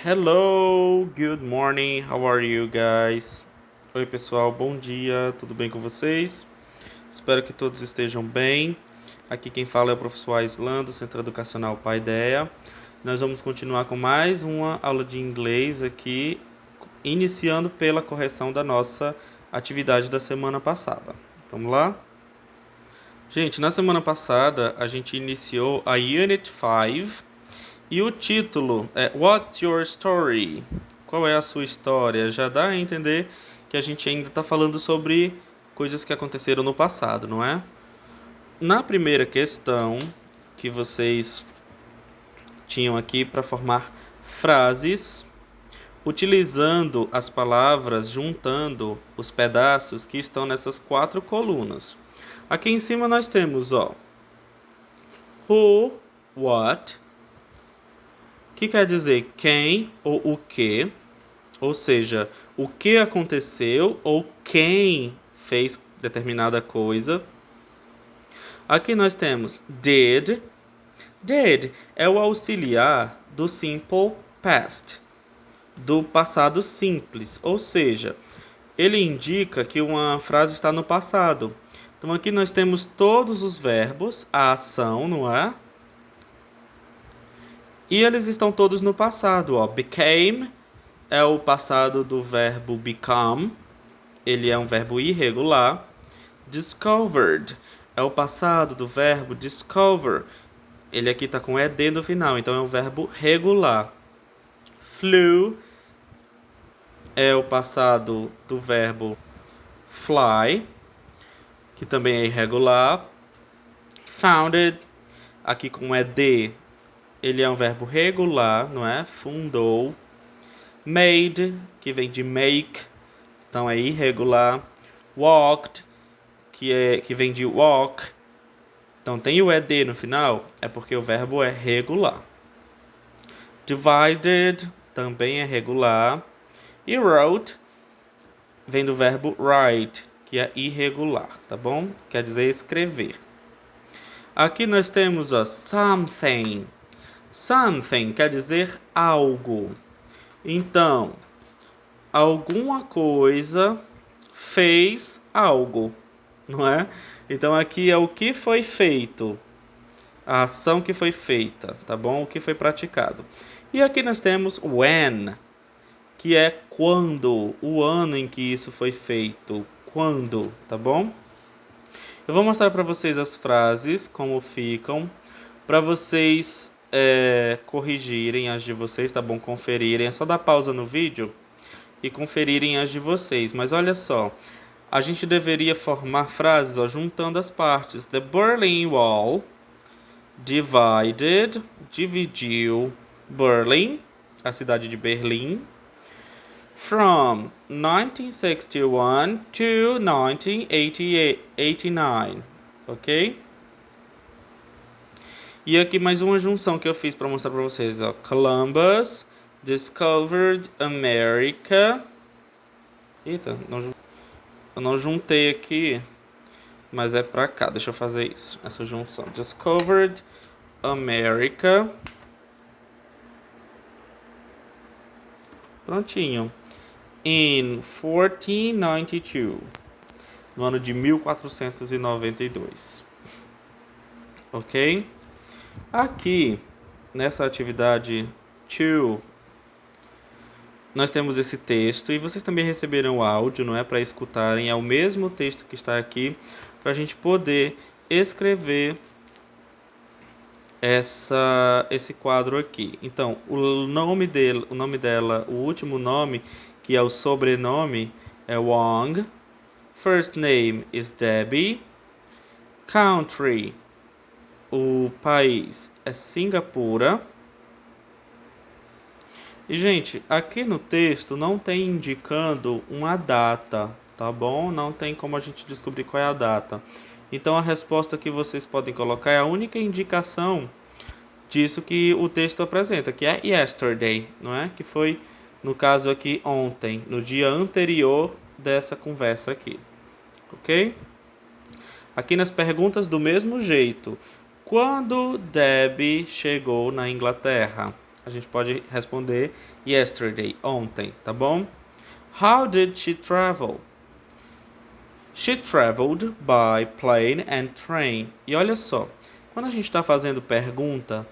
Hello, good morning, how are you guys? Oi pessoal, bom dia, tudo bem com vocês? Espero que todos estejam bem. Aqui quem fala é o professor Aislan do Centro Educacional Paideia. Nós vamos continuar com mais uma aula de inglês aqui, iniciando pela correção da nossa atividade da semana passada. Vamos lá? Gente, na semana passada a gente iniciou a Unit 5. E o título é What's Your Story? Qual é a sua história? Já dá a entender que a gente ainda está falando sobre coisas que aconteceram no passado, não é? Na primeira questão que vocês tinham aqui para formar frases, utilizando as palavras, juntando os pedaços que estão nessas 4 colunas. Aqui em cima nós temos, who, what, que quer dizer quem ou o que, ou seja, o que aconteceu ou quem fez determinada coisa. Aqui nós temos did. Did é o auxiliar do simple past, do passado simples, ou seja, ele indica que uma frase está no passado. Então aqui nós temos todos os verbos, a ação, não é? E eles estão todos no passado, Became é o passado do verbo become, ele é um verbo irregular. Discovered é o passado do verbo discover, ele aqui está com ed no final, então é um verbo regular. Flew é o passado do verbo fly, que também é irregular. Founded, aqui com ed, ele é um verbo regular, não é? Fundou. Made, que vem de make, então é irregular. Walked, que vem de walk, então tem o ed no final, é porque o verbo é regular. Divided também é regular. E wrote vem do verbo write, que é irregular, tá bom? Quer dizer escrever. Aqui nós temos something. Something quer dizer algo. Então, alguma coisa fez algo, não é? Então aqui é o que foi feito, a ação que foi feita, tá bom? O que foi praticado. E aqui nós temos when, que é quando, o ano em que isso foi feito, quando, tá bom? Eu vou mostrar para vocês as frases, como ficam, para vocês corrigirem as de vocês, tá bom? Conferirem, é só dar pausa no vídeo e conferirem as de vocês. Mas olha só, a gente deveria formar frases juntando as partes. The Berlin Wall dividiu Berlin, a cidade de Berlim, from 1961 to 1989, ok? E aqui mais uma junção que eu fiz para mostrar para vocês, Columbus discovered America. Eita, eu não juntei aqui, mas é pra cá. Deixa eu fazer isso, essa junção. Discovered America. Prontinho. In 1492. No ano de 1492. Ok? Aqui, nessa atividade 2, nós temos esse texto e vocês também receberam o áudio, não é? Para escutarem. É o mesmo texto que está aqui, para a gente poder escrever esse quadro aqui. Então, o nome dela, o último nome, que é o sobrenome, é Wong. First name is Debbie. Country, o país é Singapura. E, gente, aqui no texto não tem indicando uma data, tá bom? Não tem como a gente descobrir qual é a data. Então, a resposta que vocês podem colocar é a única indicação disso que o texto apresenta, que é yesterday, não é? Que foi, no caso aqui, ontem, no dia anterior dessa conversa aqui, ok? Aqui nas perguntas do mesmo jeito. Quando Debbie chegou na Inglaterra? A gente pode responder yesterday, ontem, tá bom? How did she travel? She traveled by plane and train. E olha só, quando a gente está fazendo pergunta,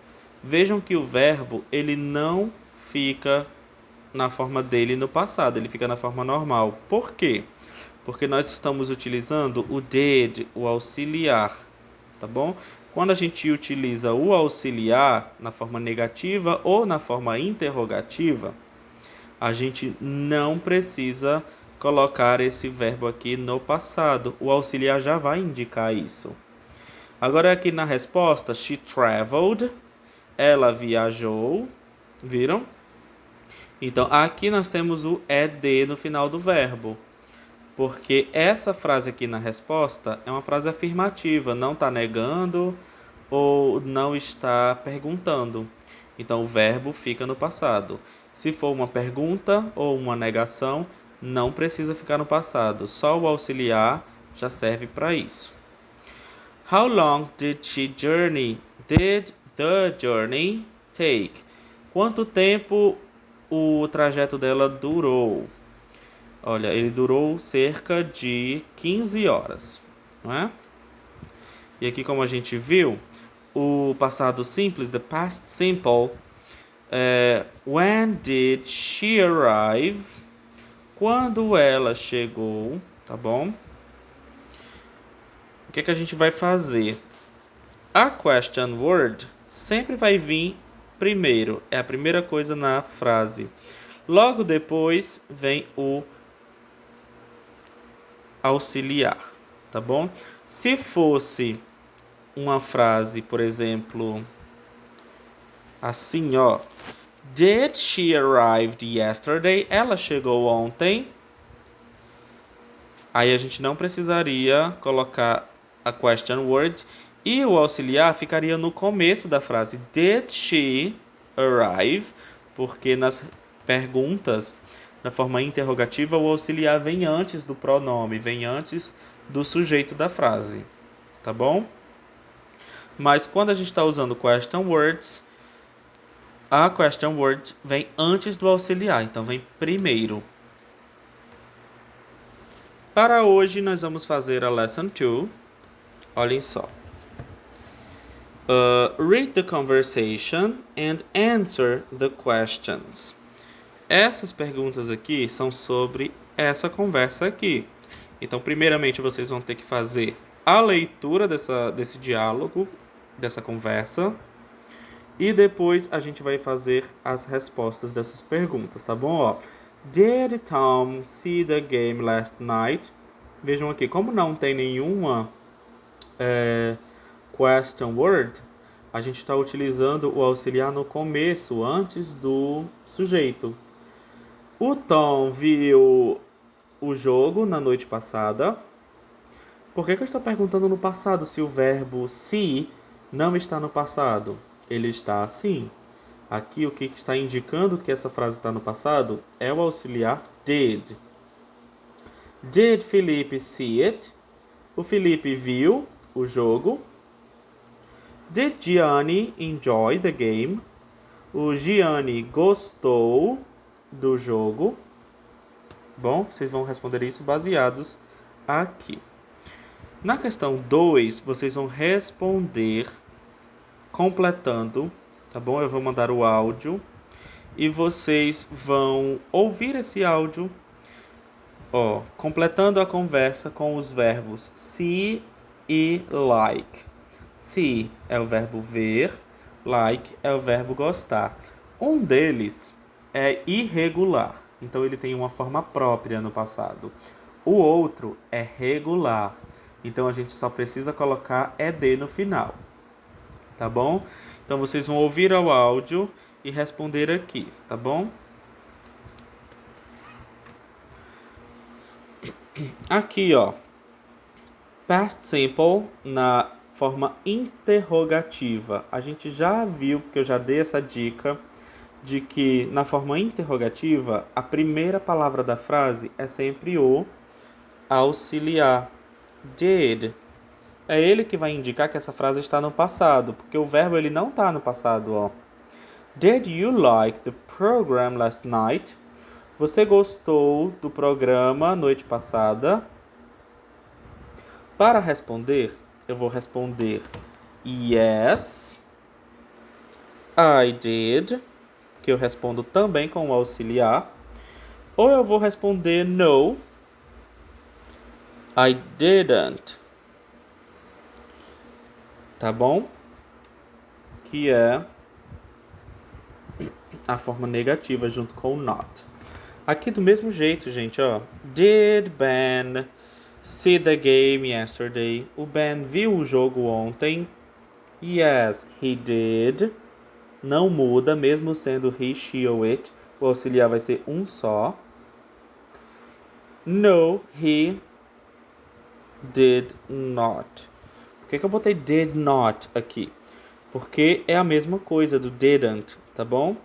vejam que o verbo ele não fica na forma dele no passado, ele fica na forma normal. Por quê? Porque nós estamos utilizando o did, o auxiliar, tá bom? Quando a gente utiliza o auxiliar na forma negativa ou na forma interrogativa, a gente não precisa colocar esse verbo aqui no passado. O auxiliar já vai indicar isso. Agora aqui na resposta, she traveled, ela viajou, viram? Então aqui nós temos o ed no final do verbo. Porque essa frase aqui na resposta é uma frase afirmativa, não está negando ou não está perguntando. Então o verbo fica no passado. Se for uma pergunta ou uma negação, não precisa ficar no passado. Só o auxiliar já serve para isso. How long did she journey? Did the journey take? Quanto tempo o trajeto dela durou? Olha, ele durou cerca de 15 horas, não é? E aqui, como a gente viu, o passado simples, the past simple, when did she arrive? Quando ela chegou, tá bom? O que a gente vai fazer? A question word sempre vai vir primeiro, é a primeira coisa na frase. Logo depois vem o auxiliar, tá bom? Se fosse uma frase, por exemplo, assim, ó. Did she arrive yesterday? Ela chegou ontem. Aí a gente não precisaria colocar a question word e o auxiliar ficaria no começo da frase. Did she arrive? Porque nas perguntas, na forma interrogativa, o auxiliar vem antes do pronome, vem antes do sujeito da frase, tá bom? Mas quando a gente está usando question words, a question word vem antes do auxiliar, então vem primeiro. Para hoje nós vamos fazer a lesson 2. Olhem só. Read the conversation and answer the questions. Essas perguntas aqui são sobre essa conversa aqui. Então, primeiramente, vocês vão ter que fazer a leitura desse diálogo, dessa conversa. E depois a gente vai fazer as respostas dessas perguntas, tá bom? Ó, did Tom see the game last night? Vejam aqui, como não tem nenhuma question word, a gente está utilizando o auxiliar no começo, antes do sujeito. O Tom viu o jogo na noite passada. Por que eu estou perguntando no passado se o verbo see não está no passado? Ele está assim. Aqui o que está indicando que essa frase está no passado é o auxiliar did. Did Felipe see it? O Felipe viu o jogo. Did Gianni enjoy the game? O Gianni gostou do jogo. Bom, vocês vão responder isso baseados aqui. Na questão 2, vocês vão responder completando, tá bom? Eu vou mandar o áudio e vocês vão ouvir esse áudio, ó, completando a conversa com os verbos see e like. See é o verbo ver, like é o verbo gostar. Um deles é irregular, então ele tem uma forma própria no passado. O outro é regular, então a gente só precisa colocar ed no final, tá bom? Então vocês vão ouvir o áudio e responder aqui, tá bom? Aqui, ó, past simple na forma interrogativa. A gente já viu, porque eu já dei essa dica, de que na forma interrogativa, a primeira palavra da frase é sempre o auxiliar. Did. É ele que vai indicar que essa frase está no passado, porque o verbo ele não está no passado, ó. Did you like the program last night? Você gostou do programa noite passada? Para responder, eu vou responder yes, I did, que eu respondo também com o auxiliar. Ou eu vou responder no, I didn't. Tá bom? Que é a forma negativa junto com o not. Aqui do mesmo jeito, gente, ó. Did Ben see the game yesterday? O Ben viu o jogo ontem. Yes, he did. Não muda, mesmo sendo he, she ou it. O auxiliar vai ser um só. No, he did not. Por que eu botei did not aqui? Porque é a mesma coisa do didn't, tá bom?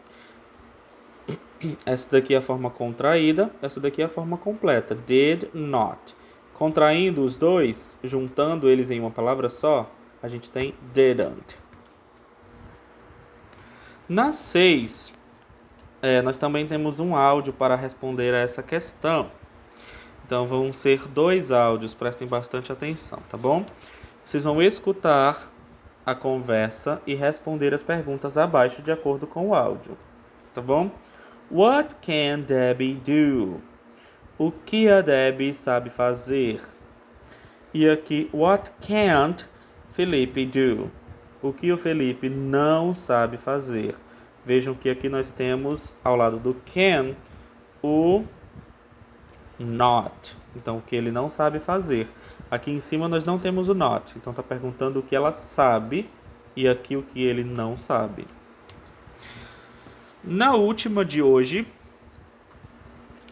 Essa daqui é a forma contraída, essa daqui é a forma completa. Did not. Contraindo os dois, juntando eles em uma palavra só, a gente tem didn't. Na 6, nós também temos um áudio para responder a essa questão. Então vão ser 2 áudios, prestem bastante atenção, tá bom? Vocês vão escutar a conversa e responder as perguntas abaixo de acordo com o áudio, tá bom? What can Debbie do? O que a Debbie sabe fazer? E aqui, what can't Felipe do? O que o Felipe não sabe fazer? Vejam que aqui nós temos, ao lado do can, o not. Então, o que ele não sabe fazer. Aqui em cima nós não temos o not. Então, está perguntando o que ela sabe e aqui o que ele não sabe. Na última de hoje,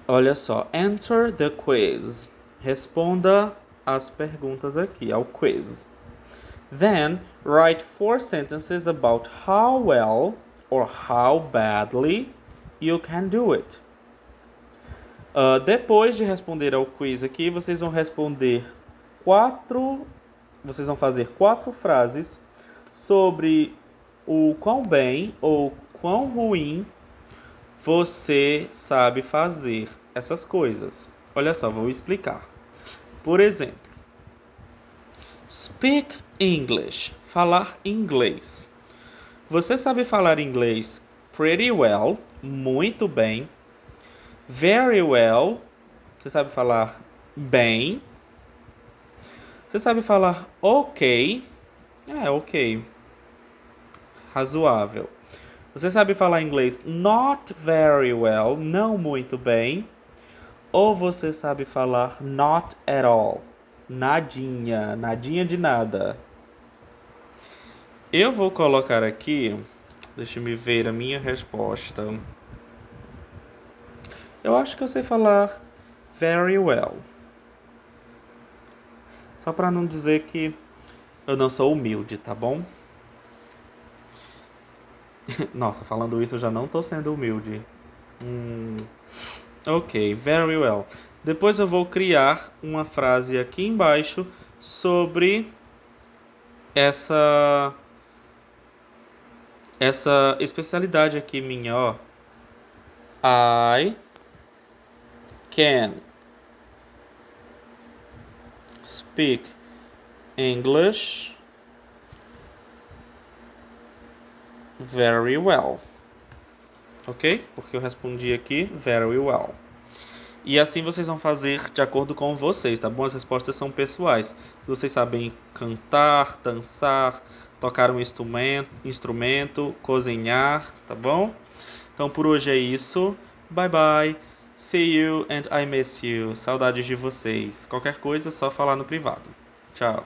olha só. Answer the quiz. Responda as perguntas aqui, ao quiz. Then, write 4 sentences about how well or how badly you can do it. Depois de responder ao quiz aqui, vocês vão fazer 4 frases sobre o quão bem ou quão ruim você sabe fazer essas coisas. Olha só, vou explicar. Por exemplo, speak English, falar inglês. Você sabe falar inglês pretty well, muito bem. Very well, você sabe falar bem. Você sabe falar ok, ok, razoável. Você sabe falar inglês not very well, não muito bem. Ou você sabe falar not at all, nadinha, nadinha de nada. Eu vou colocar aqui, deixa eu ver a minha resposta. Eu acho que eu sei falar very well. Só para não dizer que eu não sou humilde, tá bom? Nossa, falando isso eu já não tô sendo humilde. Ok, very well. Depois eu vou criar uma frase aqui embaixo sobre essa especialidade aqui minha, ó. I can speak English very well. Ok? Porque eu respondi aqui very well. E assim vocês vão fazer de acordo com vocês, tá bom? As respostas são pessoais. Se vocês sabem cantar, dançar, tocar um instrumento, cozinhar, tá bom? Então por hoje é isso. Bye bye. See you and I miss you. Saudades de vocês. Qualquer coisa é só falar no privado. Tchau.